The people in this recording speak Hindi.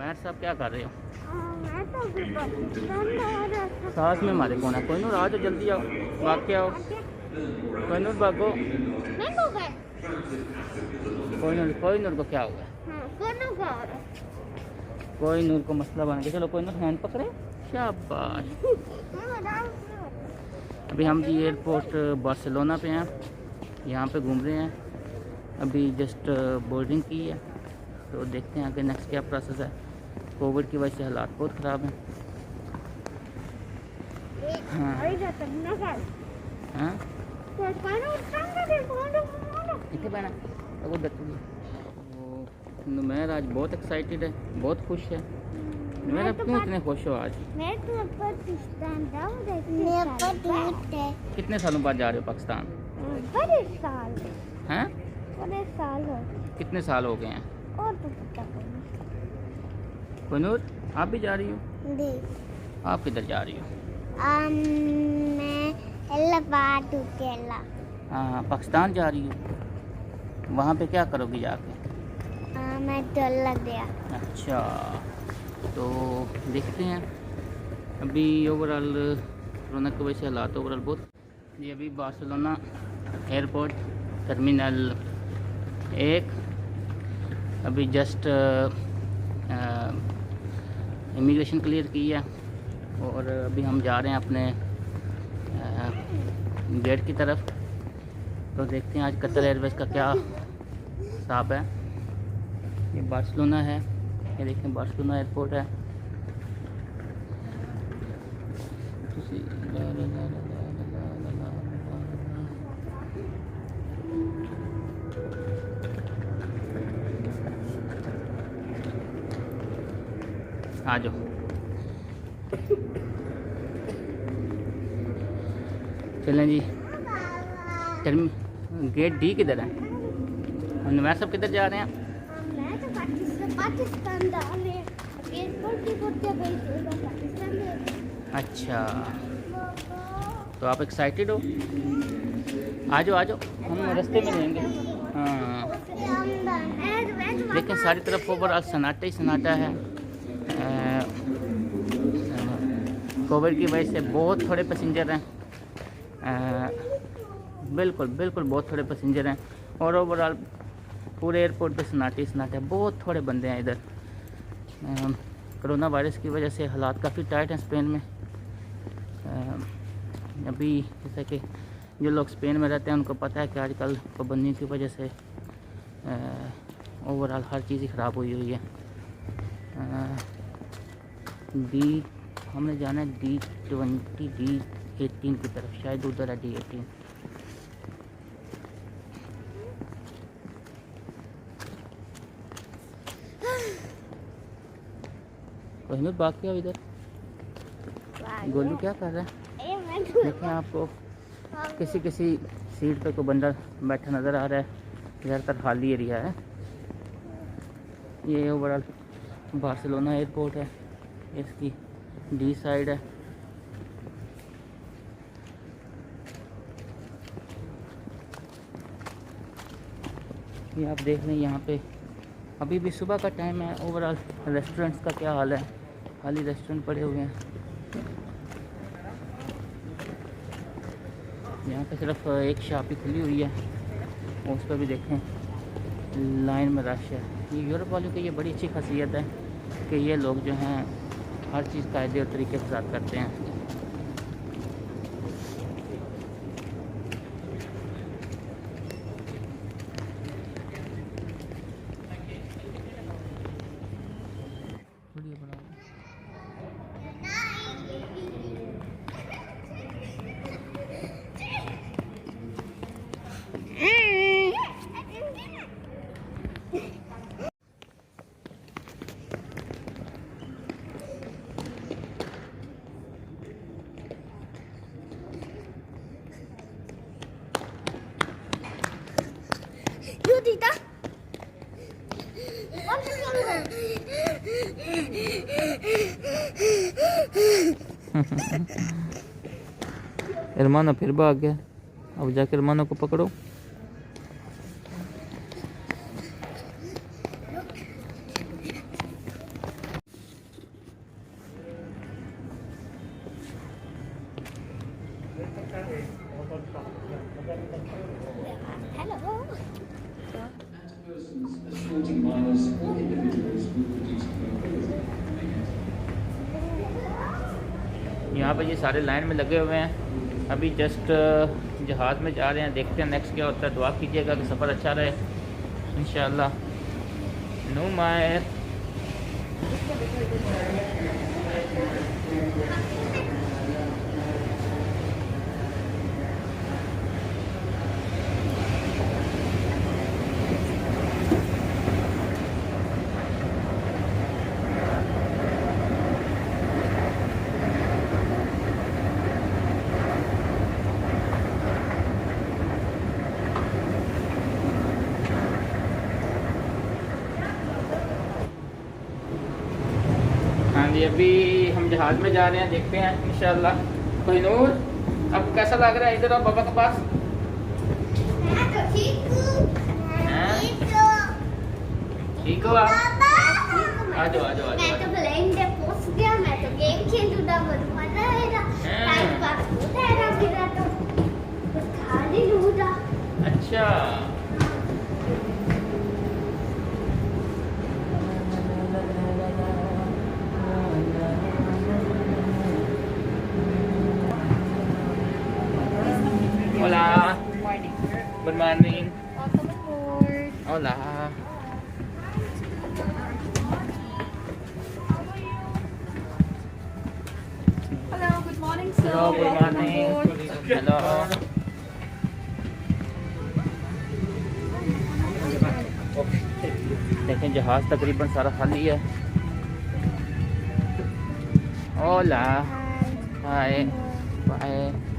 नुमैर साहब क्या कर रहे हो? मैं तो साथ में हमारे कौन है? कोई नूर आ जाओ, जल्दी आओ, भाग के आओ। कोई नूर भागो। कोई नूर को क्या हुआ? कोई नूर को मसला बन गया। चलो कोई नूर हैंड पकड़े, शाबाश। अभी हम जी एयरपोर्ट बार्सिलोना पे हैं, यहाँ पे घूम रहे हैं। अभी जस्ट बोर्डिंग की है, तो देखते हैं आगे नेक्स्ट क्या प्रोसेस है। कोविड की वजह से हालात बहुत ख़राब हैं। हाँ हाँ इतने बना वो दत्तू। नुमैर आज बहुत एक्साइटेड है, बहुत खुश है। नुमैर अब क्यों इतने खुश हो आज? कितने सालों बाद जा रहे हो पाकिस्तान? बड़े साल हैं? बड़े साल हो कितने साल हो गए हैं? और तो पता नहीं। कोनूर आप भी जा रही हो? जी आप किधर जा रही हो? मैं एलाहाबाद केरला। हाँ पाकिस्तान जा रही हो, वहाँ पे क्या करोगी जाके? मैं डॉलर गया। अच्छा तो देखते हैं। अभी ओवरऑल कोरोना की वजह से हालात ओवरऑल बहुत। ये अभी बार्सिलोना एयरपोर्ट टर्मिनल 1 अभी जस्ट इमिग्रेशन क्लियर की है और अभी हम जा रहे हैं अपने गेट की तरफ। तो देखते हैं आज कतर एयरवेज का क्या हिसाब है। ये बार्सिलोना है, ये देखें बार्सिलोना एयरपोर्ट है। आ जाओ। चलें जी। गेट डी किधर है? नुमैर सब किधर जा रहे हैं? मैं तो पाकिस्तान जा रहे हैं। एयरपोर्ट की पाकिस्तान में। अच्छा तो आप एक्साइटेड हो? आ जाओ आ जाओ, हम रास्ते में रहेंगे। हाँ लेकिन सारी तरफ ओवरऑल सन्नाटा ही सन्नाटा है। कोविड की वजह से बहुत थोड़े पैसेंजर हैं। बिल्कुल बिल्कुल बहुत थोड़े पैसेंजर हैं और ओवरऑल पूरे एयरपोर्ट पे सन्नाटे सन्नाटे, बहुत थोड़े बंदे हैं इधर। कोरोना वायरस की वजह से हालात काफ़ी टाइट हैं स्पेन में। अभी जैसा कि जो लोग स्पेन में रहते हैं उनको पता है कि आजकल पाबंदियों की वजह से ओवरऑल हर चीज़ ही ख़राब हुई है। डी हमने जाना है D20 D18 की तरफ, शायद उधर है D18। कोई बाकी है इधर। गोलू क्या कर रहा है? देखें आपको किसी किसी सीट पे कोई बंदा बैठा नज़र आ रहा है। ज़्यादातर खाली एरिया है। ये ओवरऑल बार्सिलोना एयरपोर्ट है, इसकी डी साइड है। ये आप देख रहे हैं यहाँ पे अभी भी सुबह का टाइम है। ओवरऑल रेस्टोरेंट्स का क्या हाल है? खाली रेस्टोरेंट पड़े हुए हैं। यहाँ पे सिर्फ एक शॉप ही खुली हुई है, उस पर भी देखें लाइन में रश है। ये यूरोप वालों की ये बड़ी अच्छी खासियत है कि ये लोग जो हैं हर चीज़ कायदे और तरीके के साथ करते हैं। Dita. इरमाना फिर भाग गया। अब जाकर इरमाना को पकड़ो। Hello. Persons escorting minors or individuals will produce यहाँ पे ये सारे लाइन में लगे हुए हैं। अभी जस्ट जहाज़ में जा रहे हैं, देखते हैं नेक्स्ट क्या होता है। दुआ कीजिएगा कि सफ़र अच्छा रहे इंशाअल्लाह। नुमायर हाँ जी, अभी हम जहाज़ में जा रहे हैं, देखते हैं इंशाअल्लाह। कोहिनूर, अब कैसा लग रहा है? इधर आओ बाबा के पास। मैं तो ठीक हूँ। हाँ? ठीक हूँ। ठीक हो आप? आ आ जाओ आ जाओ आ मैं जाओ। तो प्लेन पे पहुंच गया। मैं तो गेम खेलूंगा, मुझे मजा आएगा। टाइम पास होता है मेरा तो कुछ खाली लूंगा। अच्छा, hola, Morning. good morning. Welcome aboard. Hola. Hello, good morning, sir. Hello, good Welcome morning. aboard. Hello. देखें जहाज़ तकरीबन सारा खाली है। Hola. Hi. Bye.